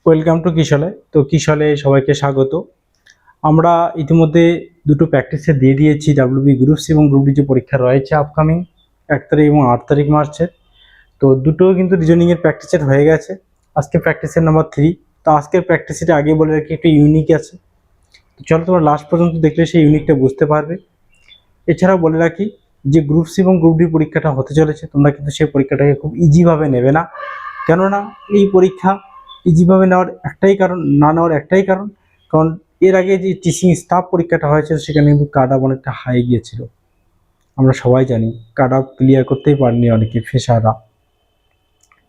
Welcome to কিশলে। তো কিশলে সবাইকে স্বাগত। আমরা ইতিমধ্যে দুটো প্র্যাকটিসে দিয়ে দিয়েছি ডাব্লিউবি গ্রুপ সি এবং গ্রুপ ডি যে পরীক্ষা রয়েছে আপকামিং 1 তারিখ এবং 8 তারিখ মার্চের। তো দুটো কিন্তু রিজনিংয়ের প্র্যাকটিসের হয়ে গেছে। আজকে প্র্যাকটিসের নাম্বার 3। তো আজকের প্র্যাকটিসটা আগে বলে রাখি একটু ইউনিক আছে, তো চলো তোমরা লাস্ট পর্যন্ত দেখলে সেই ইউনিকটা বুঝতে পারবে। এছাড়াও বলে রাখি যে গ্রুপ সি এবং গ্রুপ ডি পরীক্ষাটা হতে চলেছে, তোমরা কিন্তু সেই পরীক্ষাটাকে খুব ইজিভাবে নেবে না। কেননা এই পরীক্ষা ইজিভাবে নেওয়ার একটাই কারণ কারণ এর আগে যে টিচিং স্টাফ পরীক্ষাটা হয়েছিল সেখানে কিন্তু কাট অফ অনেকটা হাই গিয়েছিল। আমরা সবাই জানি কাট অফ ক্লিয়ার করতেই পারেনি অনেকে ফ্রেশাররা।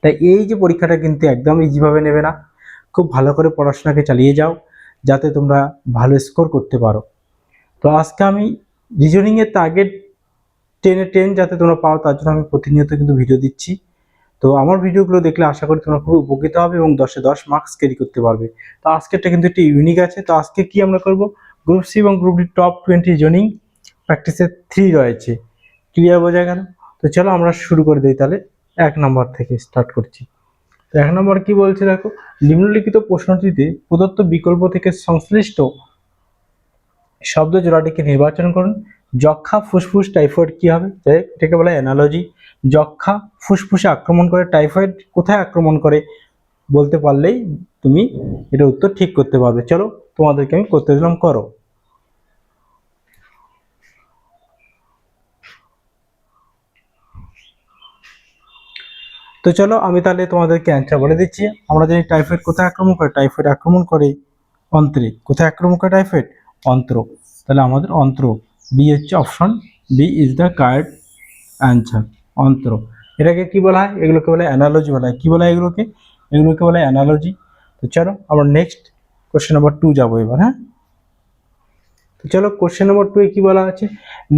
তাই এই যে পরীক্ষাটা কিন্তু একদম ইজিভাবে নেবে না, খুব ভালো করে পড়াশোনাকে চালিয়ে যাও যাতে তোমরা ভালো স্কোর করতে পারো। তো আজকে আমি রিজনিংয়ের টার্গেট 10-এ 10 যাতে তোমরা পাও তার জন্য আমি প্রতিনিয়ত কিন্তু ভিডিও দিচ্ছি। তো আমার ভিডিওগুলো দেখলে আশা করি তোমরা খুব উপকৃত হবে এবং 10-এ 10 মার্কস ক্যারি করতে পারবে। তো আজকেরটা কিন্তু একটু ইউনিক আছে। তো আজকে কি আমরা করব, গ্রুপ সি এবং গ্রুপ ডি টপ 20 রিজনিং প্র্যাকটিসের 3 রয়েছে। ক্লিয়ার বোঝা গেল? তো চলো আমরা শুরু করে দিই। তাহলে 1 নম্বর থেকে স্টার্ট করছি। তো 1 নম্বর কি বলছে দেখো, নিম্নলিখিত প্রশ্নটিতে প্রদত্ত বিকল্প থেকে সংশ্লিষ্ট শব্দ জোড়াটিকে নির্বাচন করুন। যক্ষা, ফুসফুস, টাইফয়েড কি হবে? এটাকে বলা হয় অ্যানালজি। যক্ষা ফুসফুসে আক্রমণ করে, টাইফয়েড কোথায় আক্রমণ করে বলতে পারলেই তুমি এটা উত্তর ঠিক করতে পারবে। চলো তোমাদেরকে আমি করতে দিলাম, করো। তো চলো আমি তাহলে তোমাদেরকে অ্যান্সার বলে দিচ্ছি। আমরা জানি টাইফয়েড কোথায় আক্রমণ করে, টাইফয়েড আক্রমণ করে অন্ত্রে। কোথায় আক্রমণ করে টাইফয়েড? অন্ত্র। তাহলে আমাদের অন্ত্র, বি হচ্ছে option B is the correct answer, অন্ত্র। এটাকে কি বলা হয়? এগুলোকে বলে অ্যানালজি বলা হয়। কি বলা হয় এগুলোকে? এগুলোকে বলে অ্যানালজি। তো চলো আমরা নেক্সট কোশ্চেন নাম্বার 2 যাবো এবার। হ্যাঁ, তো চলো কোশ্চেন নাম্বার 2 এ কি বলা আছে,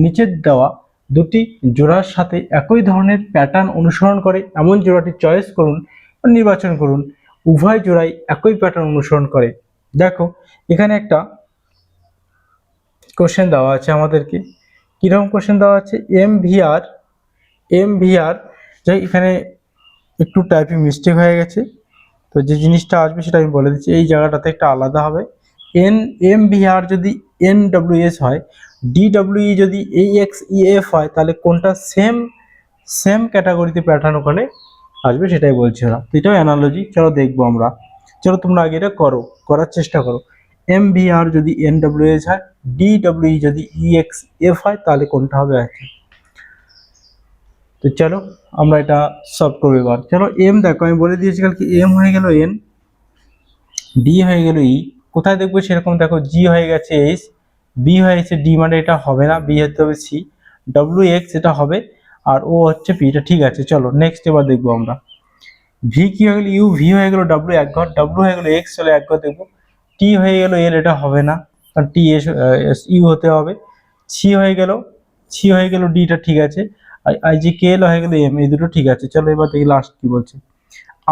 নিচের দেওয়া দুটি জোড়ার সাথে একই ধরনের প্যাটার্ন অনুসরণ করে এমন জোড়াটি চয়েস করুন বা নির্বাচন করুন। উভয় জোড়াই একই প্যাটার্ন অনুসরণ করে। দেখো এখানে একটা কোশ্চেন দেওয়া আছে আমাদেরকে। কিরকম কোশ্চেন দেওয়া আছে? এমভিআর যাই, এখানে একটু টাইপিং মিস্টেক হয়ে গেছে। তো যে জিনিসটা আসবে সেটা আমি বলে দিচ্ছি, এই জায়গাটাতে একটা আলাদা হবে। এমভিআর যদি এনডব্লিউএস হয়, ডিডব্লিউই যদি এইএক্সইএফ হয়, তাহলে কোনটা সেম ক্যাটাগরিতে প্যাটার্ন ওখানে আসবে সেটাই বলছে ওরা। তো এটাও অ্যানালজি। চলো দেখবো আমরা। চলো তোমরা আগে এটা করার চেষ্টা করো। এমভিআর যদি এনডব্লিউএস হয়, ডিডব্লিউই যদি ইএক্সএফ হয়, তাহলে কোনটা হবে আর কি। তো চলো আমরা এটা সলভ করবো এবার। চলো এম দেখো আমি বলে দিয়েছি কালকে, এম হয়ে গেল এন, ডি হয়ে গেল ই। কোথায় দেখবো সেরকম দেখো, জি হয়ে গেছে এইচ, বি হয়ে গেছে ডি, মানে এটা হবে না, বি হতে হবে সি, ডব্লিউ এক্স এটা হবে, আর ও হচ্ছে পি, এটা ঠিক আছে। চলো নেক্সট এবার দেখবো আমরা। ভি কি হয়ে গেল ইউ, ভি হয়ে গেল ডাব্লিউ এক ঘর, ডাব্লিউ হয়ে গেল এক্স, চলো এক ঘর দেখবো। টি হয়ে গেল এল, এটা হবে না কারণ টি এস ইউ হতে হবে। সি হয়ে গেল ডি, এটা ঠিক আছে। আই জি কে এল হয়ে গেল এম, এই দুটো ঠিক আছে। চলো এবার দেখি লাস্ট কি বলছে।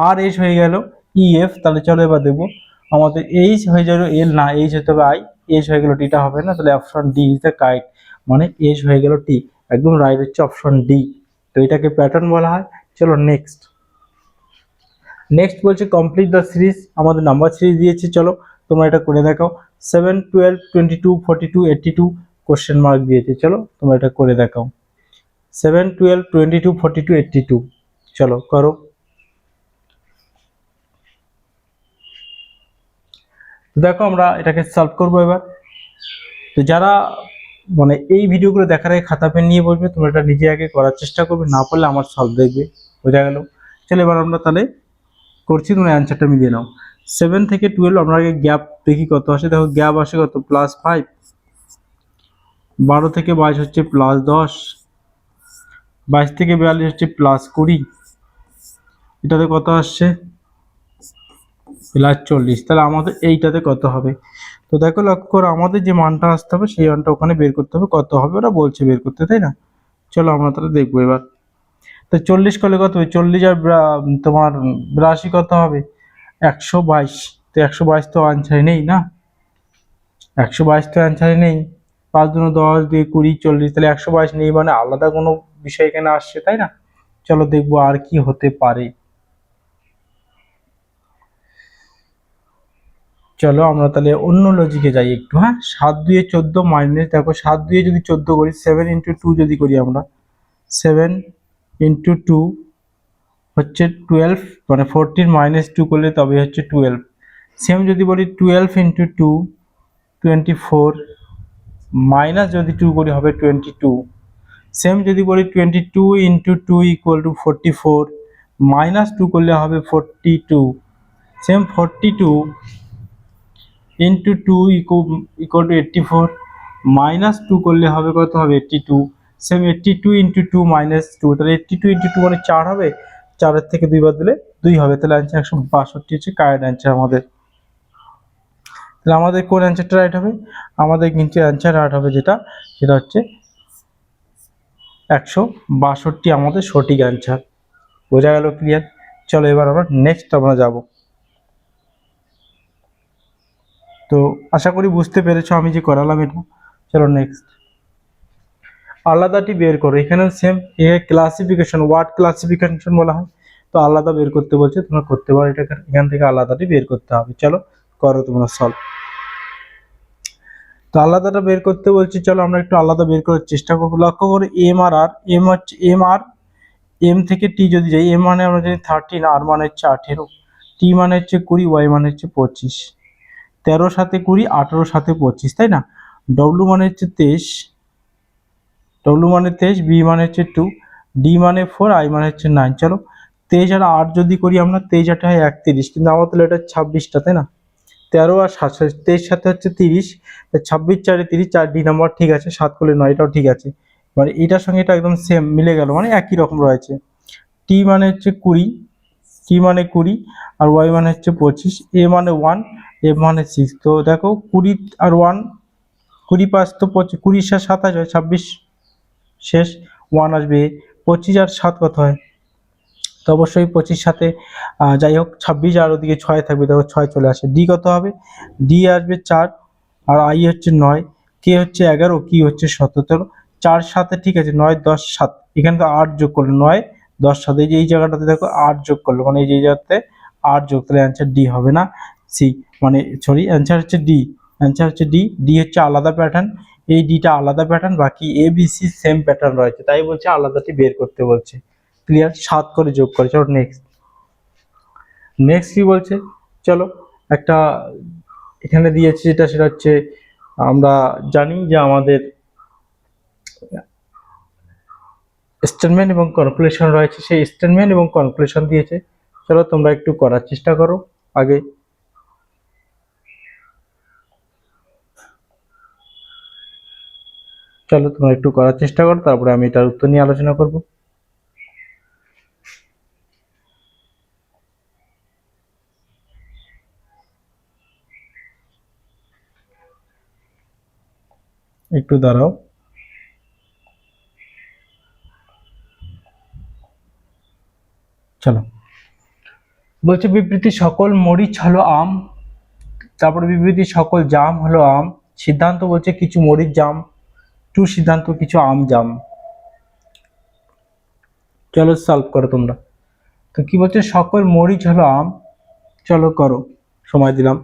আর এইচ হয়ে গেল ই এফ, তাহলে চলো এবার দেখবো আমাদের এইচ হয়ে গেল এল, না এইচ হতে হবে আই, এইচ হয়ে গেল টিটা হবে না, তাহলে option D is the correct, মানে এইচ হয়ে গেল টি, একদম রাইট হচ্ছে অপশন ডি। তো এটাকে প্যাটার্ন বলা হয়। চলো নেক্সট বলছে কমপ্লিট দ্য সিরিজ, আমাদের নাম্বার সিরিজ দিয়েছে। চলো তোমরা এটা করে দেখাও। 7, 12, 22, 42, 82 কোশ্চেন মার্ক দিয়েছে। চলো তোমরা এটা করে দেখাও। 7, 12, 22, 42, 82 চলো করো। দেখো আমরা এটাকে সলভ করবো এবার। তো যারা মানে এই ভিডিওগুলো দেখার আগে খাতা পেন নিয়ে বসবে, তোমরা এটা নিজে আগে করার চেষ্টা করবে, না পারলে আমার সলভ দেখবে। বোঝা গেল? চলো এবার আমরা তাহলে করছি, তোমরা অ্যান্সারটা মিলিয়ে নাও। 7 থেকে 12 আমরা আগে গ্যাপ দেখি কত আসে। দেখো গ্যাপ আসে কত, +5। 12 থেকে 22 হচ্ছে +10, 22 থেকে 42 হচ্ছে +20, এটাতে কত আসছে +40। তাহলে আমাদের এইটাতে কত হবে? তো দেখো লক্ষ্য করো, আমাদের যে মানটা আসতে হবে সেই মানটা ওখানে বের করতে হবে। কত হবে ওরা বলছে বের করতে, তাই না? চলো আমরা তাহলে দেখবো এবার। তো 40 করলে কত হবে? 40 আর তোমার 82 কত হবে? 122। তো 122 তো আনসারে নেই না, 122 তো আনসারে নেই। 5 দুনো 10, 2 20, 40, তাহলে 122 নেই, মানে আলাদা কোনো বিষয় এখানে আসছে, তাই না? চলো দেখবো আর কি হতে পারে। চলো আমরা তাহলে অন্য লজিকে যাই একটু। হ্যাঁ, 7 2 14 মাইনাস, দেখো 7 2 যদি 14 করি, 7 × 2 যদি করি আমরা, 7 × 2 হচ্ছে 12, মানে 14 - 2 করলে তবে হচ্ছে 12। সেম যদি বলি 12 × 2 24, মাইনাস যদি 2 করি হবে 22। সেম যদি বলি 22 × 2 = 44, মাইনাস 2 করলে হবে 42। সেম 42 × 2 = 84, মাইনাস 2 করলে হবে কত হবে 82। সেম 82 × 2 - 2, তাহলে 82 × 2 মানে 4 হবে, 4 থেকে 2 বাদ দিলে 2 হবে, তাহলে অ্যান্সার 162 হচ্ছে কারেক্ট অ্যান্সার আমাদের। তাহলে আমাদের কোন অ্যান্সারটা রাইট হবে? আমাদের কিন্তু অ্যান্সার রাইট হবে সেটা হচ্ছে 162 আমাদের সঠিক অ্যান্সার। বোঝা গেল? ক্লিয়ার? চলো এবার আমরা নেক্সট আমরা যাব। তো আশা করি বুঝতে পেরেছো আমি যে করালাম এটা। চলো নেক্সট, আলাদাটি বের করো। এখানে সেম ক্লাসিফিকেশন, ওয়ার্ড ক্লাসিফিকেশন বলা হয়, তো আলাদা বের করতে বলছে, তোমরা করতে পারো এটা, এখান থেকে আলাদাটি বের করতে হবে। চলো করো তোমরা সলভ। তো আলাদাটা বের করতে বলছি, চলো আমরা একটু আলাদা বের করার চেষ্টা করবো। লক্ষ্য করো এম আর আর, এম হচ্ছে এম থেকে টি যদি যাই, এম মানে আমরা জানি 13, আর মানে হচ্ছে 18, টি মানে হচ্ছে 20, ওয়াই মানে হচ্ছে 25। 13 সাথে 20, 18 সাথে 25, তাই না? ডব্লু মানে হচ্ছে 23, ডব্লু মানে 23, বি মানে হচ্ছে 2, ডি মানে 4, আই মানে হচ্ছে 9। চলো 23 আর 8 যদি করি আমরা, 23 8 হয় 31, কিন্তু আমার তাহলে এটা 26টা, তাই না? 13 আর 7, 23 সাথে হচ্ছে 30, 26 4 30, 4 ডি নাম্বার ঠিক আছে, 7 করলে 9, এটাও ঠিক আছে। মানে এটার সঙ্গে এটা একদম সেম মিলে গেল, মানে একই রকম রয়েছে। টি মানে হচ্ছে 20, টি মানে 20, আর ওয়াই মানে হচ্ছে 25, এ মানে 1, এফ মানে 6। তো দেখো 20 আর 1, 20 5 তো 25, 20 7 27 হয়, 26 শেষ, 1 আসবে। 25 আর 7 কত হয়? তো অবশ্যই 25 সাথে যাই হোক 26, আর ওদিকে 6 থাকবে, দেখো 6 চলে আসে। ডি কত হবে? ডি আসবে 4, আর আই হচ্ছে 9, কে হচ্ছে 11, কি হচ্ছে 17। 4 7 ঠিক আছে, 9 10 7, এখানে তো 8 যোগ করলো, 9 10 7, এই জায়গাটাতে দেখো 8 যোগ করলো, মানে এই জায়গাতে 8 যোগ, তাহলে অ্যান্সার ডি হবে না সি, মানে সরি অ্যান্সার হচ্ছে ডি। অ্যান্সার হচ্ছে ডি। ডি হচ্ছে আলাদা প্যাটার্ন, এই ডিটা আলাদা প্যাটার্ন, বাকি A B C same pattern রয়েছে, তাই বলছে আলাদাটি বের করতে বলছে। ক্লিয়ার? 7 করে যোগ করে। চলো নেক্সট, নেক্সট কি বলছে, চলো একটা এখানে দিয়েছে সেটা হচ্ছে, আমরা জানি যে আমাদের স্টেটমেন্ট এবং কনক্লুশন রয়েছে, সেই স্টেটমেন্ট এবং কনক্লুশন দিয়েছে। চলো তোমরা একটু করার চেষ্টা করো আগে। চলো তোমরা একটু করার চেষ্টা করো, তারপরে আমি এটার উত্তর নিয়ে আলোচনা করব। একটু দাঁড়াও। চলো বলছে বিবৃতি সকল মরিচ হলো আম, তারপরে বিবৃতি সকল জাম হলো আম, সিদ্ধান্ত বলছে কিছু মরিচ জাম, টু সিদ্ধান্ত কিছু আম জাম। চলো সলভ করো তোমরা। তো কি বলছে, সকল মরিচ হলো আম, চলো করো, সময় দিলাম।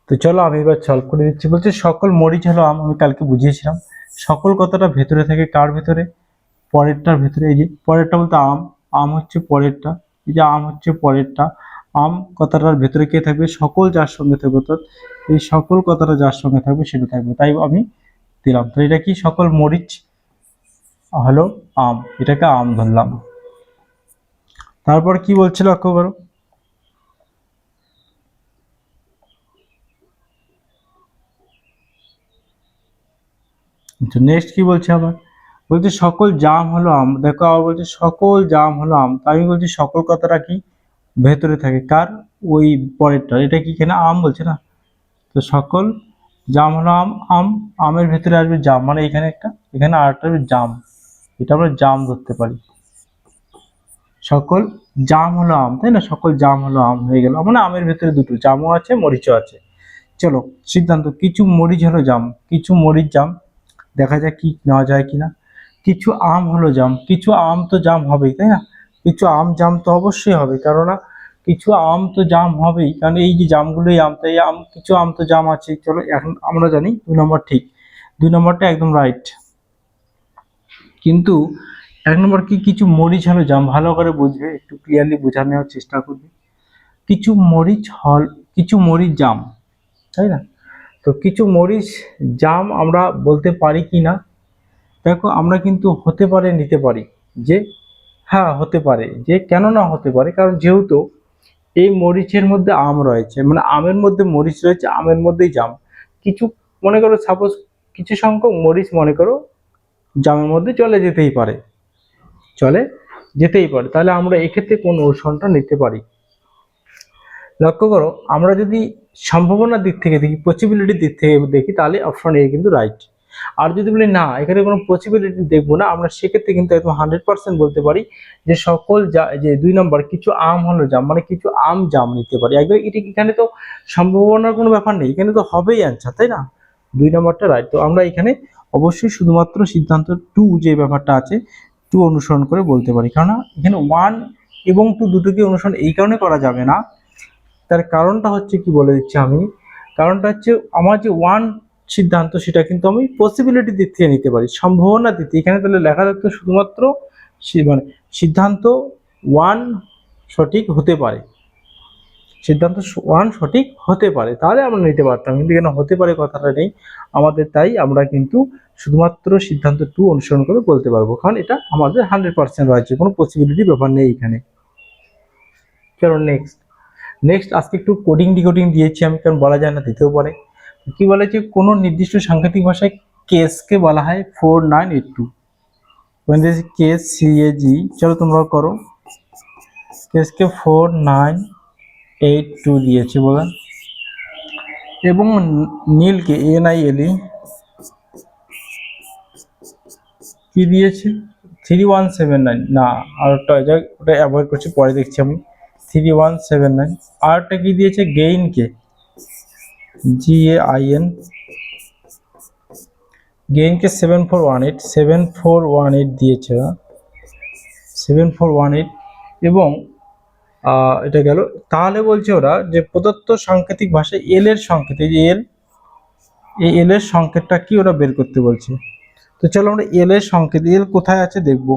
তো চলো আমি এবার সলভ করে দিচ্ছি। বলছে সকল মরিচ হলো আম, আমি কালকে বুঝিয়েছিলাম। সকল কথাটা ভেতরে থাকে, কার ভেতরে? পরেরটার ভেতরে। এই যে পরেরটা বলতে আম, আম হচ্ছে পরেরটা, এই যে আম হচ্ছে পরেরটা। আম কথাটার ভেতরে কে থাকবে? সকল যার সঙ্গে থাকবে, অর্থাৎ এই সকল কথাটা যার সঙ্গে থাকবে সেটা থাকবে, তাই আমি দিলাম। তো এটা কি, সকল মরিচ হলো আম, এটাকে আম ধরলাম। তারপর কি বলছিল লক্ষ্য করো, নেক্সট কি বলছে আবার, বলছে সকল জাম হলো আম। দেখো আবার বলছে সকল জাম হলো আম, তাই আমি বলছি সকল কথাটা কি ভেতরে থাকে, কার? ওই পরেরটা। এটা কি এখানে আম বলছে না, তো সকল জাম হলো আম, আম আমের ভেতরে আসবে জাম, মানে এখানে একটা, এখানে আরেকটা আসবে জাম, এটা আমরা জাম ধরতে পারি। সকল জাম হলো আম, তাই না? সকল জাম হলো আম হয়ে গেল, মানে আমের ভেতরে দুটো, জামও আছে মরিচও আছে। চলো সিদ্ধান্ত, কিছু মরিচ হলো জাম, কিছু মরিচ জাম, দেখা যাক কি নেওয়া যায় কিনা। কিছু আম হলো জাম, কিছু আম তো জাম হবেই তাই না, কিছু আম জাম তো অবশ্যই হবে, কেননা কিছু আম তো জাম হবেই, কারণ এই যে জামগুলোই আম, তাই আম কিছু আম তো জাম আছে। চলো এখন আমরা জানি 2 নম্বর ঠিক, 2 নম্বরটা একদম রাইট। কিন্তু 1 নম্বর কি, কিছু মরিচ হলো জাম, ভালো করে বুঝবে, একটু ক্লিয়ারলি বোঝা নেওয়ার চেষ্টা করবে। কিছু মরিচ হল, কিছু মরিচ জাম, তাই না? তো কিছু মরিচ জাম আমরা বলতে পারি কি না? দেখো আমরা কিন্তু হতে পারে নিতে পারি, যে হ্যাঁ হতে পারে, যে কেন না হতে পারে, কারণ যেহেতু এই মরিচের মধ্যে আম রয়েছে, মানে আমের মধ্যে মরিচ রয়েছে, আমের মধ্যেই জাম। কিছু মনে করো সাপোজ কিছু সংখ্যক মরিচ মনে করো জামের মধ্যে চলে যেতেই পারে, চলে যেতেই পারে, তাহলে আমরা এক্ষেত্রে কোন অনুসরণটা নিতে পারি? লক্ষ্য করো, আমরা যদি সম্ভাবনার দিক থেকে দেখি, পসিবিলিটির দিক থেকে দেখি, তাহলে অপশন এ কিন্তু রাইট। আর যদি বলি না এখানে কোনো পসিবিলিটি দেখবো না, আমরা সেক্ষেত্রে কিন্তু একদম 100% বলতে পারি যে সকল যে 2 নম্বর কিছু আম হলো জাম, মানে কিছু আম জাম নিতে পারি একদম। এটা এখানে তো সম্ভাবনার কোনো ব্যাপার নেই, এখানে তো হবেই অ্যান্সার, তাই না? 2 নম্বরটা রাইট। তো আমরা এখানে অবশ্যই শুধুমাত্র সিদ্ধান্ত 2 যে ব্যাপারটা আছে 2 অনুসরণ করে বলতে পারি, কারণ এখানে 1 এবং 2 দুটোকে অনুসরণ এই কারণে করা যাবে না। তার কারণটা হচ্ছে কি বলে দিচ্ছি আমি, কারণটা হচ্ছে আমার যে 1 সিদ্ধান্ত সেটা কিন্তু আমি পসিবিলিটি দিক থেকে নিতে পারি, সম্ভাবনা দিক থেকে। এখানে তাহলে লেখা থাকতো শুধুমাত্র মানে সিদ্ধান্ত 1 সঠিক হতে পারে, সিদ্ধান্ত 1 সঠিক হতে পারে, তাহলে আমরা নিতে পারতাম, কিন্তু এখানে হতে পারে কথাটা নেই আমাদের, তাই আমরা কিন্তু শুধুমাত্র সিদ্ধান্ত 2 অনুসরণ করে বলতে পারবো, কারণ এটা আমাদের 100% রয়েছে, কোনো পসিবিলিটি ব্যাপার নেই এখানে। চলো নেক্সট। নেক্সট আজকে একটু কোডিং ডিকোডিং দিয়েছি আমি, কারণ বলা যায় না দিতেও পারে। কি বলেছে, কোনো নির্দিষ্ট সাংকেতিক ভাষায় কেসকে বলা হয় 4982, কেস সিএজি, চলো তোমরা করো। কেসকে 4982 দিয়েছে বলেন, এবং নীলকে NILE কি দিয়েছে 3179, না আর ওটা অ্যাভয়েড করছি, পরে দেখছি আমি। 3179 আরটা কি দিয়েছে, গেইনকে GAIN, গেইনকে 7418 দিয়েছে, 7418, এবং এটা গেল। তাহলে বলছে ওরা যে প্রদত্ত সাংকেতিক ভাষায় এল এর সংকেত, এই যে এল, এই এল এর সংকেতটা কি ওরা বের করতে বলছে। তো চলো আমরা এল এর সংকেত, এল কোথায় আছে দেখবো।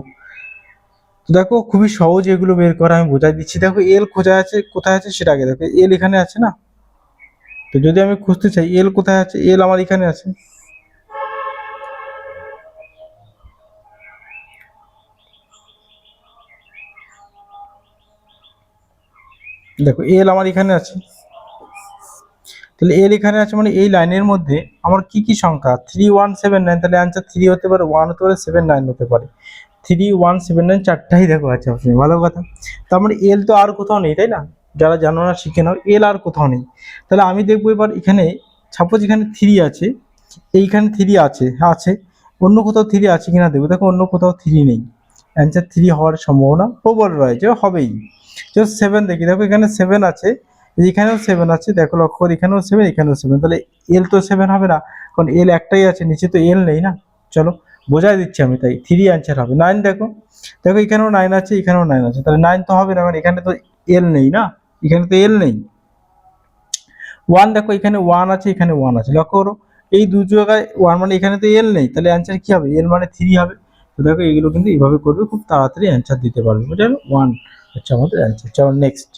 তো দেখো খুবই সহজ এগুলো বের করা, আমি বোঝাই দিচ্ছি। দেখো এল খোঁজা আছে, কোথায় আছে সেটা আগে দেখো, এল এখানে আছে না, তো যদি আমি খুঁজতে চাই এল কোথায় আছে, এল আমার এখানে আছে, দেখো এল আমার এখানে আছে, তাহলে এল এখানে আছে, মানে এই লাইনের মধ্যে আমার কি কি সংখ্যা 3179, তাহলে অ্যান্সার 3 হতে পারে, 1 হতে পারে, 79 হতে পারে। 3179 চারটাই দেখো আছে অপশন, ভালো কথা। তার মানে এল তো আর কোথাও নেই, তাই না? যারা জানো না শিখে নাও, এল আর কোথাও নেই। তাহলে আমি দেখবো এবার এখানে, সাপোজ এখানে 3 আছে, এইখানে 3 আছে, আছে, অন্য কোথাও 3 আছে কিনা দেখবো। দেখো অন্য কোথাও 3 নেই, অ্যান্সার 3 হওয়ার সম্ভাবনা প্রবল রয়েছে, হবেই। জাস্ট 7 দেখি, দেখো এখানে 7 আছে, এখানেও 7 আছে, দেখো লক্ষ্য করে, এখানেও 7, এখানেও 7, তাহলে এল তো 7 হবে না, কারণ এল একটাই আছে, নিচে তো এল নেই না। চলো বোঝাই দিচ্ছি আমি, তাই 3 অ্যান্সার হবে। 9 দেখো, দেখো এখানেও 9 আছে, এখানেও 9 আছে, তাহলে 9 তো হবে না, কারণ এখানে তো এল নেই না, এখানে তো এল নেই। 1 দেখো এখানে 1 আছে, এখানে 1 আছে, লক্ষ্য করো এই দু জায়গায় 1, মানে এখানে তো এল নেই, তাহলে অ্যান্সার কি হবে, এল মানে 3 হবে। তো দেখো এগুলো কিন্তু এইভাবে করবে, খুব তাড়াতাড়ি অ্যান্সার দিতে পারবে, বুঝলেন? 1 হচ্ছে আমাদের অ্যান্সার। চলো নেক্সট।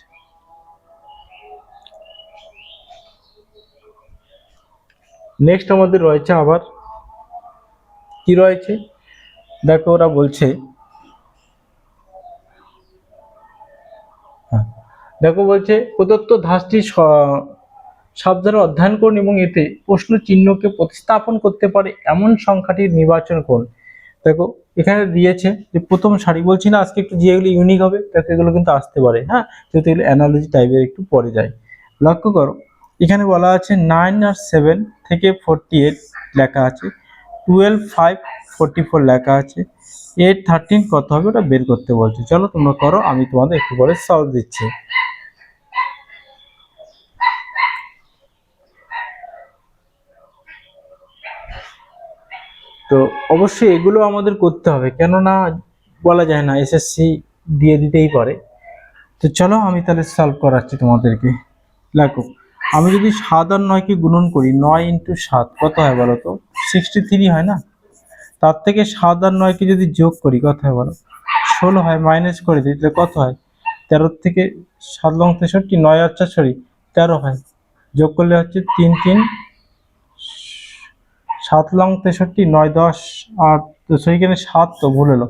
নেক্সট আমাদের রয়েছে আবার কি রয়েছে, দেখো ওরা বলছে, দেখো বলছে প্রদত্ত ধাপটি সাবধানে অধ্যয়ন করুন এবং এতে প্রশ্ন চিহ্নকে প্রতিস্থাপন করতে পারে এমন সংখ্যাটি নির্বাচন করুন। দেখো এখানে দিয়েছে যে প্রথম সারি, বলছি না আজকে একটু যেগুলো ইউনিক হবে তাতে এগুলো কিন্তু আসতে পারে, হ্যাঁ, যেহেতু এগুলো অ্যানালজি টাইপের একটু পরে যায়। লক্ষ্য করো এখানে বলা আছে 9 আর 7 থেকে 48 লেখা আছে, 12 5 44 লেখা আছে, 8 13 কত হবে ওটা বের করতে বলছে। চলো তোমরা করো, আমি তোমাদের একটু পরে সলভ দিচ্ছি। তো অবশ্যই এগুলো আমাদের করতে হবে, কেননা বলা যায় না এসএসসি দিয়ে দিতেই পারে। তো চলো আমি তাহলে সলভ করাচ্ছি তোমাদেরকে। দেখো, আমি যদি 7 আর 9 কে গুণন করি, 9 × 7 কত হয় বলো তো? 63 হয় না? তার থেকে 7 আর 9 কে যদি যোগ করি কত হয় বলো? 16 হয়। মাইনাস করে দিই তাহলে কত হয়? 13 থেকে 7 লং 63, 9 আর 4 সরি 13 হয়। যোগ করলে হচ্ছে 3 3 7 লং 63, 9 10 আর সেইখানে 7 তো ভুল হলো,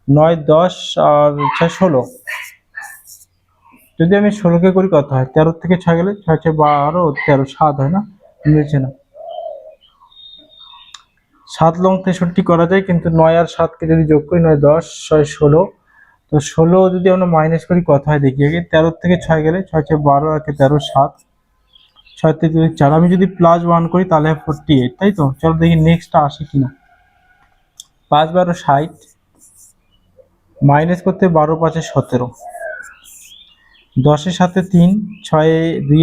9 10 আর 6 16। যদি আমি 16 কে করি কত হয়? 13 থেকে 6 গেলে 6 6 12 13 7 হয় না? মিলছে না। 7 লং 63 করা যায়, কিন্তু 9 আর 7 কে যদি যোগ করি 9 10 6 16, তো 16 যদি আমরা মাইনাস করি কত হয় দেখি আগে। 13 থেকে 6 গেলে 6 6 12 আর 13 7, 6 থেকে 4। আমি যদি +1 করি তাহলে হয় 48, তাই তো? চলো দেখি নেক্সটটা আসে কিনা। 5 12 60, মাইনাস করতে 12 5 17, 10 7 3, 6 2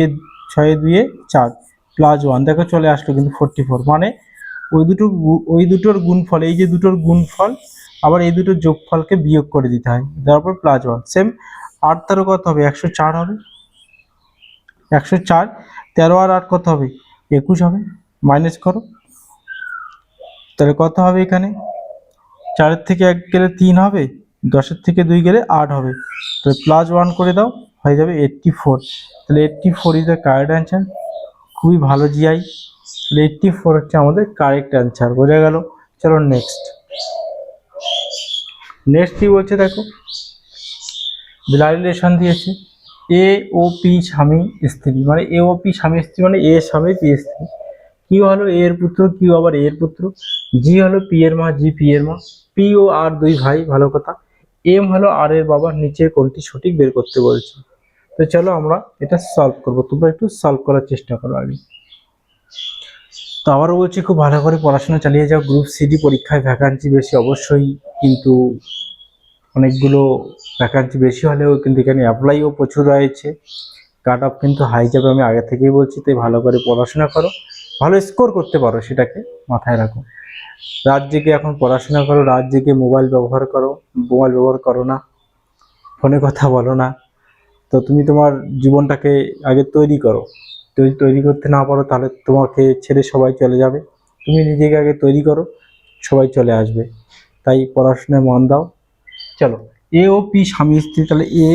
6 2 4, +1 দেখো চলে আসলো কিন্তু 44। মানে ওই দুটোর গুণফল, এই যে দুটোর গুণফল আবার এই দুটোর যোগফলকে বিয়োগ করে দিতে হয়, তারপর +1। সেম 8 13 কত হবে? 104 হবে। 104, 13 আর 8 কত হবে? 21 হবে। মাইনাস করো, তাহলে কত হবে এখানে? 4 থেকে 1 গেলে 3 হবে, 10 থেকে 2 গেলে 8 হবে। তাহলে +1 করে দাও, হয়ে যাবে 84। তাহলে 84 ইজ দ্য কারেক্ট অ্যান্সার। খুবই ভালো জিআই। তাহলে 84 হচ্ছে আমাদের কারেক্ট অ্যান্সার। বোঝা গেল? চলো নেক্সট। নেক্সট কি বলছে দেখো, ব্লাড রিলেশন দিয়েছে এ ও পি স্বামী স্ত্রী, মানে এ ও পি স্বামী স্ত্রী, মানে এ স্বামী পি স্ত্রী। কিউ হলো এ এর পুত্র, কিউ আবার এ এর পুত্র, জি হলো পি এর মা, জি পি এর মা, পি ও আর দুই ভাই, ভালো কথা। এম হলো আর এর বাবা, নিচের কোনটি সঠিক বের করতে বলছে। তো চলো আমরা এটা সলভ করব, তোমরা একটু সলভ করার চেষ্টা করো আগে। তো আবারও বলছি, খুব ভালো করে পড়াশোনা চালিয়ে যাও। গ্রুপ সিডি পরীক্ষায় ভ্যাকান্সি বেশি অবশ্যই, কিন্তু অনেকগুলো ভ্যাকান্সি বেশি হলেও কিন্তু এখানে অ্যাপ্লাইও প্রচুর রয়েছে। কাট অফ কিন্তু হাই যাবে, আমি আগে থেকেই বলছি। তাই ভালো করে পড়াশোনা করো, ভালো স্কোর করতে পারো, সেটাকে মাথায় রাখো। রাত জেগে এখন পড়াশোনা করো, রাত জেগে মোবাইল ব্যবহার করো, মোবাইল ব্যবহার করো না, ফোনে কথা বলো না। তো তুমি তোমার জীবনটাকে আগে তৈরি করো। যদি তৈরি করতে না পারো তাহলে তোমাকে ছেড়ে সবাই চলে যাবে। তুমি নিজেকে আগে তৈরি করো, সবাই চলে আসবে। তাই পড়াশোনায় মন দাও। চলো, এ ও পি স্বামী স্ত্রী, তাহলে এ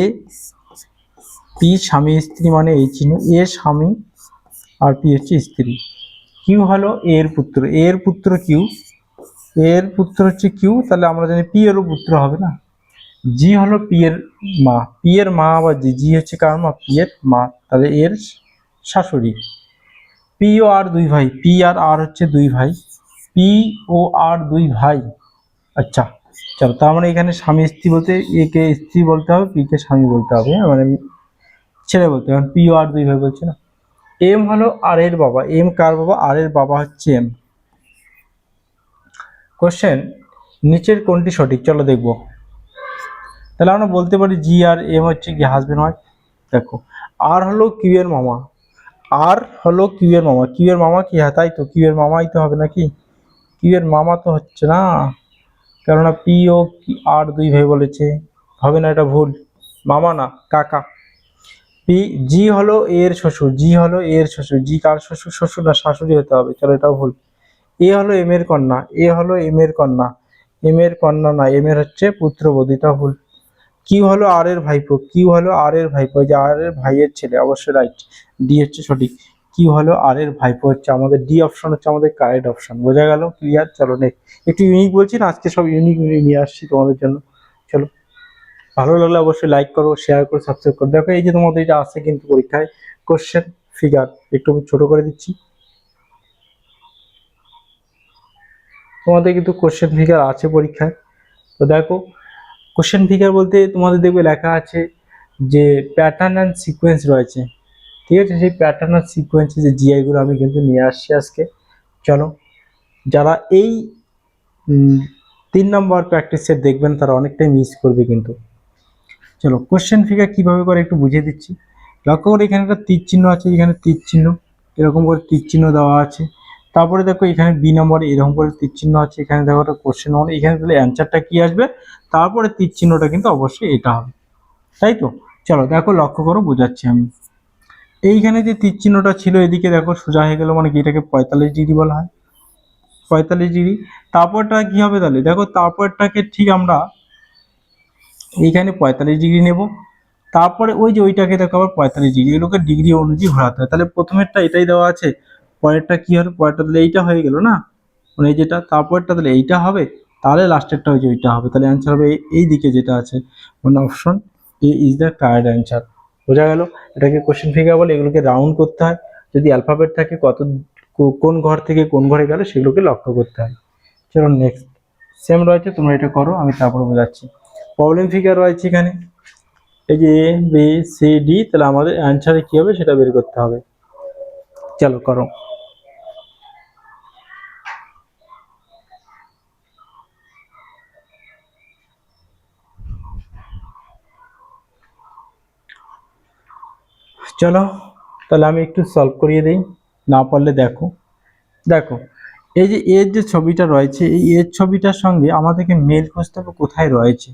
পি স্বামী স্ত্রী মানে এই চিহ্ন, এ স্বামী আর পি হচ্ছে স্ত্রী। কিউ হলো এ এর পুত্র, এ এর পুত্র কিউ, এর পুত্র হচ্ছে কিউ, তাহলে আমরা জানি পি এরও পুত্র হবে না। জি হলো পি এর মা, পি এর মা আবার জি, জি হচ্ছে কার মা? পি এর মা, তাহলে এর শাশুড়ি। পি ও আর দুই ভাই, পি আর আর হচ্ছে দুই ভাই, পি ও আর দুই ভাই। আচ্ছা চলো, তার মানে এখানে স্বামী স্ত্রী বলতে এ কে স্ত্রী বলতে হবে, পি কে স্বামী বলতে হবে, মানে ছেলে বলতে হবে। পি ও আর দুই ভাই বলছে না। এম হলো আর এর বাবা, এম কার বাবা? আর এর বাবা হচ্ছে এম। কোশ্চেন, নিচের কোনটি সঠিক? চলো দেখবো। তাহলে আমরা বলতে পারি জি আর এম হচ্ছে কি হাজবেন্ড ওয়াইফ। দেখো, আর হলো কিউ এর মামা, আর হলো কিউ এর মামা, কিউ এর মামা কি? হ্যাঁ তাই তো, কিউ এর মামাই তো হবে নাকি? কিউ এর মামা তো হচ্ছে না, কেননা পি ও আর দুই ভাই বলেছে, হবে না, এটা ভুল। মামা না, কাকা। পি জি হলো এর শ্বশুর, জি হলো এর শ্বশুর, জি কার শ্বশুর? শ্বশুর না, শাশুড়ি হতে হবে। চলো এটাও ভুল। এ হলো এম এর কন্যা, এ হলো এম এর কন্যা, এম এর কন্যা না, এম এর হচ্ছে পুত্রবধূ, এটা ভুল। কিউ হলো আর এর ভাইপো, কিউ হলো আর এর ভাইপো, যে আর এর ভাইয়ের ছেলে, অবশ্যই রাইট, ডি হচ্ছে সঠিক। কিউ হলো আর এর ভাইপো হচ্ছে আমাদের, ডি অপশন হচ্ছে আমাদের কারেক্ট অপশন। বোঝা গেল? ক্লিয়ার? চলো নেক্সট। একটু ইউনিক বলছি না আজকে, সব ইউনিক ইউনিক নিয়ে আসছি তোমাদের জন্য। চলো, ভালো লাগলে অবশ্যই লাইক করো, শেয়ার করো, সাবস্ক্রাইব করো। দেখো এই যে তোমাদের এটা আছে কিন্তু পরীক্ষায় কোশ্চেন ফিগার, একটু আমি ছোট করে দিচ্ছি তোমাদের, কিন্তু কোশ্চেন ফিগার আছে পরীক্ষায়। তো দেখো, কোশ্চেন ফিগার বলতে তোমাদের দেখবে লেখা আছে যে প্যাটার্ন অ্যান্ড সিকোয়েন্স রয়েছে, ঠিক আছে? সেই প্যাটার্ন আর সিকোয়েন্সে যে জিআইগুলো আমি কিন্তু নিয়ে আসছি আজকে। চলো, যারা এই 3 নম্বর প্র্যাকটিস সেট দেখবেন তারা অনেকটাই মিস করবে কিন্তু। চলো, কোশ্চেন ফিগার কিভাবে করে একটু বুঝিয়ে দিচ্ছি। লক্ষ্য করে, এখানে একটা তীর চিহ্ন আছে, এখানে তীর চিহ্ন, এরকম করে তীর চিহ্ন দেওয়া আছে। তারপরে দেখো এখানে বি নম্বরে এরকম করে তীর চিহ্ন আছে, এখানে দেখো একটা কোশ্চেন নম্বর, এখানে তাহলে অ্যান্সারটা কি আসবে, তারপরে তীর চিহ্নটা কিন্তু অবশ্যই এটা হবে, তাই তো। চলো দেখো লক্ষ্য করো, বোঝাচ্ছি আমি। এইখানে যে তীর চিহ্নটা ছিল এদিকে দেখো সোজা হয়ে গেল, মানে কি এটাকে 45 ডিগ্রি বলা হয়, 45 ডিগ্রি। তারপরটা কি হবে তাহলে দেখো, তারপরটাকে ঠিক আমরা এইখানে 45 ডিগ্রি নেব, তারপরে ওই যে ওইটাকে দেখো আবার 45 ডিগ্রি, এগুলোকে ডিগ্রি অনুযায়ী ঘোরাতে হয়। তাহলে প্রথমেরটা এটাই দেওয়া আছে, পরেরটা কি হবে, পরেরটা তাহলে এইটা হয়ে গেল না, মানে এই যেটা, তারপরটা তাহলে এইটা হবে, তাহলে লাস্টেরটা ওই যে ওইটা হবে, তাহলে অ্যান্সার হবে এই দিকে যেটা আছে, মানে option A is the correct answer. বোঝা গেল? এটাকে কোশ্চেন ফিগার বলে, এগুলোকে রাউন্ড করতে হয়, যদি অ্যালফাবেট থাকে কত কোন ঘর থেকে কোন ঘরে গেল সেগুলোকে লক্ষ্য করতে হয়। চলো নেক্সট, সেম রয়েছে, তোমরা এটা করো, আমি তারপরে বোঝাচ্ছি। প্রবলেম ফিগার রয়েছে এখানে, এই যে এ বি সি ডি, তাহলে আমাদের অ্যান্সারে কি হবে সেটা বের করতে হবে। চলো করো। চলো তাহলে আমি একটু সলভ করিয়ে দিই, না পারলে দেখো। দেখো এই যে এর যে ছবিটা রয়েছে, এই এর ছবিটার সঙ্গে আমাদেরকে মিল খুঁজতে হবে কোথায় রয়েছে।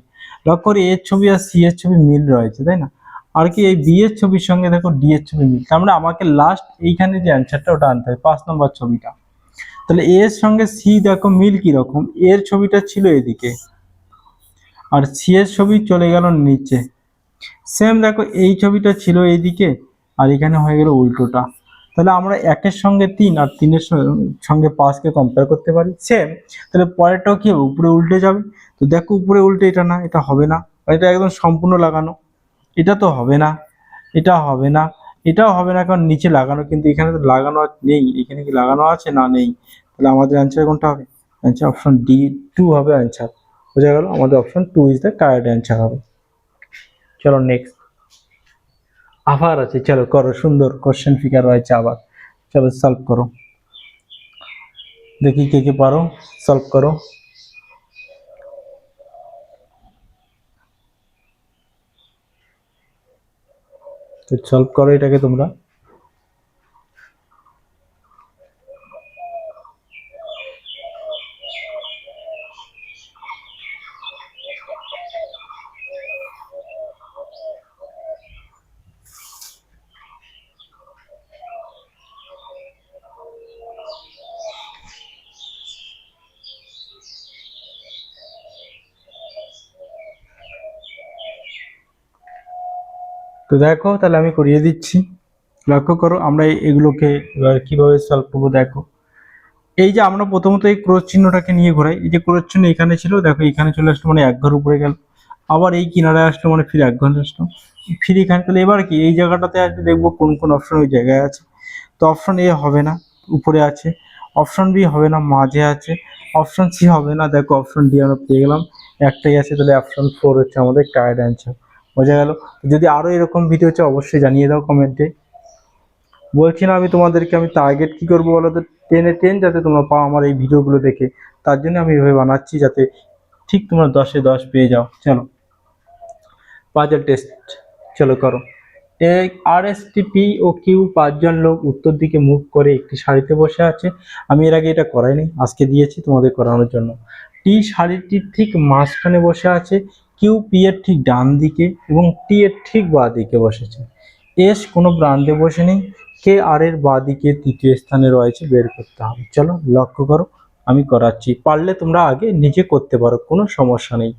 লক্ষ্য করি এর ছবি আর সি এর ছবি মিল রয়েছে, তাই না? আর কি এই বি এর ছবির সঙ্গে দেখো ডি এর ছবি মিল, তার মানে আমাকে লাস্ট এইখানে যে অ্যান্সারটা ওটা আনতে হবে, 5 নম্বর ছবিটা। তাহলে এর সঙ্গে সি দেখো মিল কি রকম, এর ছবিটা ছিল এদিকে আর সি এর ছবি চলে গেল নিচে। সেম দেখো এই ছবিটা ছিল এইদিকে আর এখানে হয়ে গেল উল্টোটা। তাহলে আমরা 1-এর সঙ্গে 3 আর 3-এর সঙ্গে 5-কে কম্পেয়ার করতে পারি সেম। তাহলে পরেরটাও কি হবে, উপরে উল্টে যাবে। তো দেখো উপরে উল্টে এটা না, এটা হবে না, এটা একদম সম্পূর্ণ লাগানো, এটা তো হবে না, এটা হবে না, এটাও হবে না, কারণ নিচে লাগানো, কিন্তু এখানে তো লাগানো নেই, এখানে কি লাগানো আছে না নেই। তাহলে আমাদের অ্যান্সার কোনটা হবে, অ্যান্সার অপশন ডি 2 হবে অ্যান্সার। বোঝা গেল, আমাদের option 2 is the correct answer হবে। চলো নেক্সট আবার আছে, চলো করো, সুন্দর কোশ্চেন ফিগার রয়েছে আবার, চলো সলভ করো, দেখি কে কে পারো, সলভ করো। তো সলভ করো এটাকে তোমরা। তো দেখো তাহলে আমি করিয়ে দিচ্ছি, লক্ষ্য করো আমরা এগুলোকে এবার কিভাবে সলভ করবো। দেখো এই যে আমরা প্রথমত এই ক্রস চিহ্নটাকে নিয়ে ঘোরাই, এই যে ক্রস চিহ্ন এখানে ছিল, দেখো এখানে চলে আসলো মানে 1 ঘর উপরে গেল, আবার এই কিনারে আসলো মানে ফির 1 ঘর আসলো, ফির এখানে। তাহলে এবার কি এই জায়গাটাতে আসবে, দেখবো কোন কোন অপশন ওই জায়গায় আছে। তো অপশন এ হবে না, উপরে আছে। অপশন বি হবে না, মাঝে আছে। অপশন সি হবে না, দেখো অপশন ডি আমরা পেয়ে গেলাম, একটাই আছে। তাহলে অপশন 4 হচ্ছে আমাদের কারেক্ট অ্যান্সার। বোঝা গেল? যদি আরো এরকম ভিডিও চাও অবশ্যই জানিয়ে দাও কমেন্টে। বলছি না আমি তোমাদেরকে, আমি টার্গেট কি করবো বলো তো, 10-এ 10 যাতে তোমরা পাও আমার এই ভিডিওগুলো দেখে, তার জন্য আমি এভাবে বানাচ্ছি যাতে ঠিক তোমরা 10-এ 10 পেয়ে যাও। চলো পাজল টেস্ট, চলো করো। আর S T P O Q 5জন লোক উত্তর দিকে মুখ করে একটি সারিতে বসে আছে। আমি এর আগে এটা করাইনি, আজকে দিয়েছি তোমাদের করানোর জন্য। টি সারিটির ঠিক মাঝখানে বসে আছে, কিউ পি এর ঠিক ডান দিকে এবং টি এর ঠিক বাঁ দিকে বসেছে। এস কোনো প্রান্তে বসে নেই, কে আর এর বাঁ দিকে তৃতীয় স্থানে রয়েছে, বের করতে হবে। চলো লক্ষ্য করো, আমি করাচ্ছি, পারলে তোমরা আগে নিজে করতে পারো, কোনো সমস্যা নেই।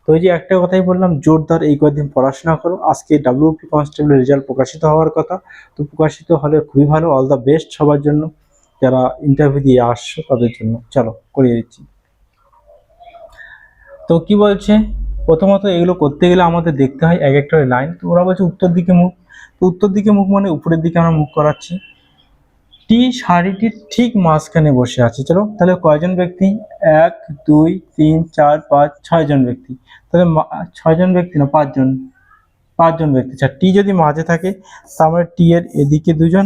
তো ওই যে একটা কথাই বললাম, জোরদার এই কয়েকদিন পড়াশোনা করো। আজকে ডাব্লিউপি কনস্টেবলের রেজাল্ট প্রকাশিত হওয়ার কথা, তো প্রকাশিত হলে খুবই ভালো, অল দ্য বেস্ট সবার জন্য, যারা ইন্টারভিউ দিয়ে আসছো তাদের জন্য। চলো করিয়ে দিচ্ছি। তো কি বলছে, প্রথমত এগুলো করতে গেলে আমাদের দেখতে হয় এক একটা লাইন। তো ওরা বলছে উত্তর দিকে মুখ, তো উত্তর দিকে মুখ মানে উপরের দিকে আমরা মুখ করাচ্ছি। টি সারিটির ঠিক মাঝখানে বসে আছে। চলো তাহলে কয়জন ব্যক্তি, 1 2 3 4 5 6জন ব্যক্তি। তাহলে 6জন ব্যক্তি না, 5জন, 5জন ব্যক্তি। আচ্ছা টি যদি মাঝে থাকে তার মানে টি এর এদিকে 2জন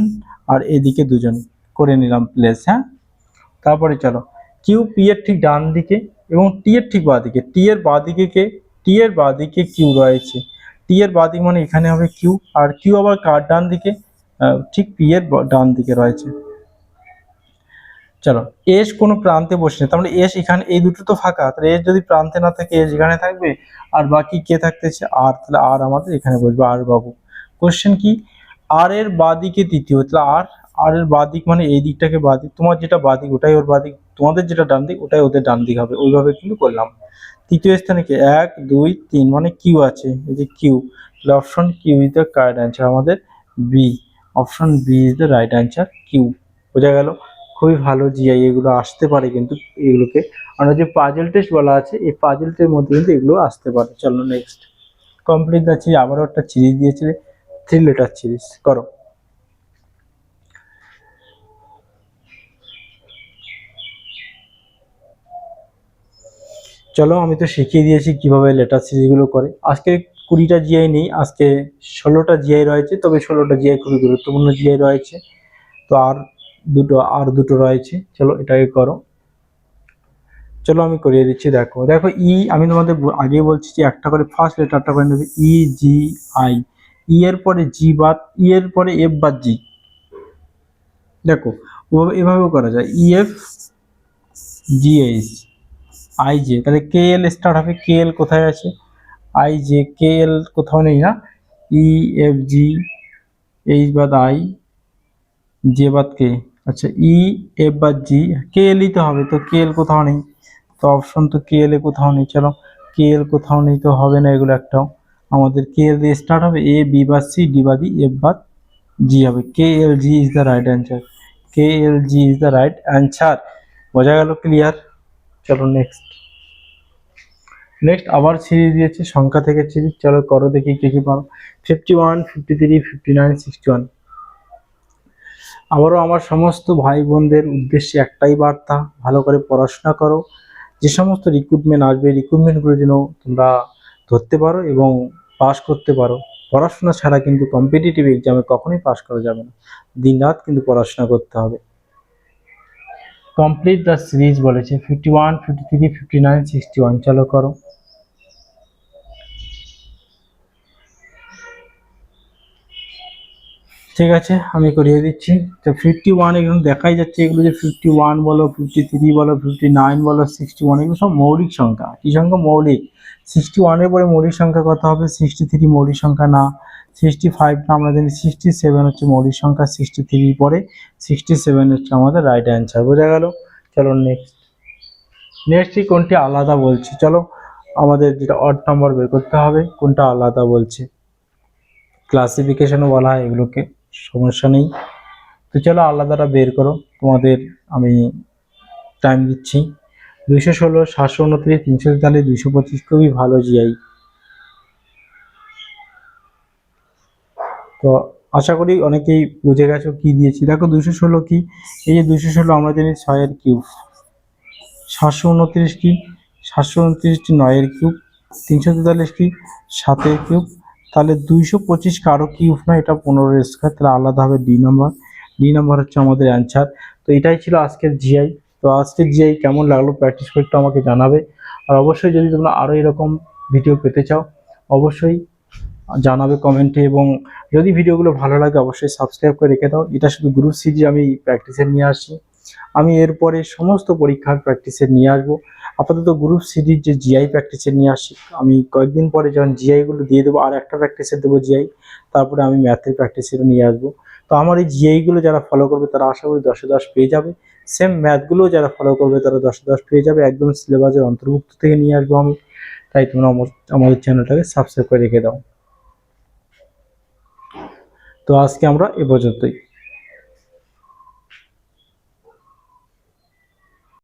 আর এদিকে 2জন করে নিলাম প্লেস, হ্যাঁ। তারপরে চলো কিউ পি এর ঠিক ডান দিকে এবং টি এর ঠিক বাঁ দিকে। টি এর বাঁ দিকে কে, টি এর বাঁ দিকে কিউ রয়েছে। টি এর বাঁ দিকে মানে এখানে হবে কিউ, আর কিউ আবার কার ডান দিকে, ঠিক পি এর ডান দিকে রয়েছে। চলো, এস কোনো প্রান্তে বসে নেই, তার মানে এস এখানে, এই দুটো তো ফাঁকা, তাহলে এস যদি প্রান্তে না থাকে এস এখানে থাকবে, আর বাকি কে থাকতেছে আর, তাহলে আর আমাদের এখানে বসবে আর বাবু। কোশ্চেন কি, আর এর বাদিকে তৃতীয়, তাহলে আর এর বাদিক মানে এই দিকটাকে বাদিক, তোমার যেটা বাদিক ওটাই ওর বাদিক, তোমাদের যেটা ডান দিক ওটাই ওদের ডান দিক হবে, ওইভাবে কিন্তু করলাম। তৃতীয় স্থানে কি 1 2 3 মানে কিউ আছে, এই যে কিউ, তাহলে option Q is the correct answer, আমাদের B, option B is the right answer, Q. বোঝা গেল? খুবই ভালো জিআই, এগুলো আসতে পারে কিন্তু এগুলোকে, আমরা যে পাজেল টেস্ট বলা আছে এই পাজেলটের মধ্যে কিন্তু এগুলো আসতে পারে। চলো নেক্সট, কমপ্লিট দ্য সিরিজ, আবারও একটা সিরিজ দিয়েছে 3 লেটার সিরিজ, করো। চলো, আমি তো শিখিয়ে দিয়েছি কিভাবে লেটার সিরিজগুলো করে। আজকে 20টা জিআই নেই, আজকে 16টা জিআই রয়েছে, তবে 16টা জিআই খুবই গুরুত্বপূর্ণ জিআই রয়েছে, তো আর দুটো রয়েছে। চলো এটাকে করো। চলো আমি করিয়ে দিচ্ছি, দেখো দেখো ই, আমি তোমাদের আগে বলছি যে একটা করে ফার্স্ট লেটারটা করে নেবে, ই জি আই, ই এর পরে জি বাদ, ই এর পরে এফ বাদ জি, দেখো এভাবেও করা যায়, E F G H I J, তাহলে কে এল স্টার্ট হবে, কে এল কোথায় আছে, আই জে, কে এল কোথাও নেই না, ই এফ জি, এইচ বাদ আই, জে বাদ কে, আচ্ছা ই এফ বাদ জি, কে এলই তো হবে, তো কে এল কোথাও নেই, তো অপশন তো কে এল এ কোথাও নেই। চলো, কে এল কোথাও নেই তো হবে না এগুলো একটাও, আমাদের কে এল দিয়ে স্টার্ট হবে, এ বি বাদ সি, ডি বাদ ই, এফ বাদ জি হবে, K L G is the right answer, K L G is the right answer. বোঝা গেল? ক্লিয়ার? চলো নেক্সট, আবার সিরিজ দিয়েছে সংখ্যা থেকে সিরিজ, চলো করো দেখি কে কি পারো। 51 53 59 61, আবারও আমার সমস্ত ভাই বোনদের উদ্দেশ্যে একটাই বার্তা, ভালো করে পড়াশোনা করো, যে সমস্ত রিক্রুটমেন্ট আসবে রিক্রুটমেন্টগুলো যেন তোমরা ধরতে পারো এবং পাস করতে পারো। পড়াশোনা ছাড়া কিন্তু কম্পিটিটিভ এক্সামে কখনোই পাস করা যাবে না, দিন রাত কিন্তু পড়াশোনা করতে হবে। কমপ্লিট দ্য সিরিজ বলেছে 51 53 59 61, চলো করো। ঠিক আছে, আমি করিয়ে দিচ্ছি। তো 51 এগুলো দেখাই যাচ্ছে, এগুলো যে 51 বলো, 53 বলো, 59 বলো, 61, এগুলো সব মৌলিক সংখ্যা। কি সংখ্যা? মৌলিক। 61 এর পরে মৌলিক সংখ্যা কত হবে? 63 মৌলিক সংখ্যা না, 65 না, আমরা জানি 67 হচ্ছে মৌলিক সংখ্যা, 63 পরে 67 হচ্ছে আমাদের রাইট অ্যান্সার। বোঝা গেল? চলো নেক্সট কোনটি আলাদা বলছে, চলো আমাদের যেটা অড নাম্বার বের করতে হবে, কোনটা আলাদা বলছে। ক্লাসিফিকেশনও বলা হয় এগুলোকে, সমস্যা নেই। তো চলো আলাদাটা বের করো, তোমাদের আমি টাইম দিচ্ছি। 216, 729, 343, 225, খুবই ভালো জিআই। তো আশা করি অনেকেই বুঝে গেছো কি দিয়েছি। দেখো 216 কি, এই যে 216 আমরা জানি 6 এর কিউব, 729 কি, 729 9 এর কিউব, 343 কি, 7 এর কিউব, তাহলে 225 কারো কিউব না, এটা 15 স্কয়ার, তাহলে আলাদা হবে ডি নাম্বার হচ্ছে আমাদের অ্যান্সার। তো এটাই ছিল আজকের জিআই। তো আজকের জিআই কেমন লাগলো প্র্যাকটিস করতে আমাকে জানাবে, আর অবশ্যই যদি তোমরা আরও এরকম ভিডিও পেতে চাও অবশ্যই জানাবে কমেন্টে, এবং যদি ভিডিওগুলো ভালো লাগে অবশ্যই সাবস্ক্রাইব করে রেখে দাও। এটা শুধু গ্রুপ সিজি আমি প্র্যাকটিসে নিয়ে আসছি, আমি এরপরে সমস্ত পরীক্ষার প্র্যাকটিসে নিয়ে আসবো। আপাতত গ্রুপ সিডির যে জিআই প্র্যাকটিসে নিয়ে আসি, আমি কয়েকদিন পরে যখন জিআইগুলো দিয়ে দেবো আর একটা প্র্যাকটিসে দেবো জিআই, তারপরে আমি ম্যাথের প্র্যাকটিসেরও নিয়ে আসবো। তো আমার এই জিআইগুলো যারা ফলো করবে তারা আশা করি 10-এ 10 পেয়ে যাবে, সেম ম্যাথগুলো যারা ফলো করবে তারা 10-এ 10 পেয়ে যাবে, একদম সিলেবাসের অন্তর্ভুক্ত থেকে নিয়ে আসবো আমি। তাই তোমরা আমাদের চ্যানেলটাকে সাবস্ক্রাইব করে রেখে দাও। তো আজকে আমরা এ পর্যন্তই।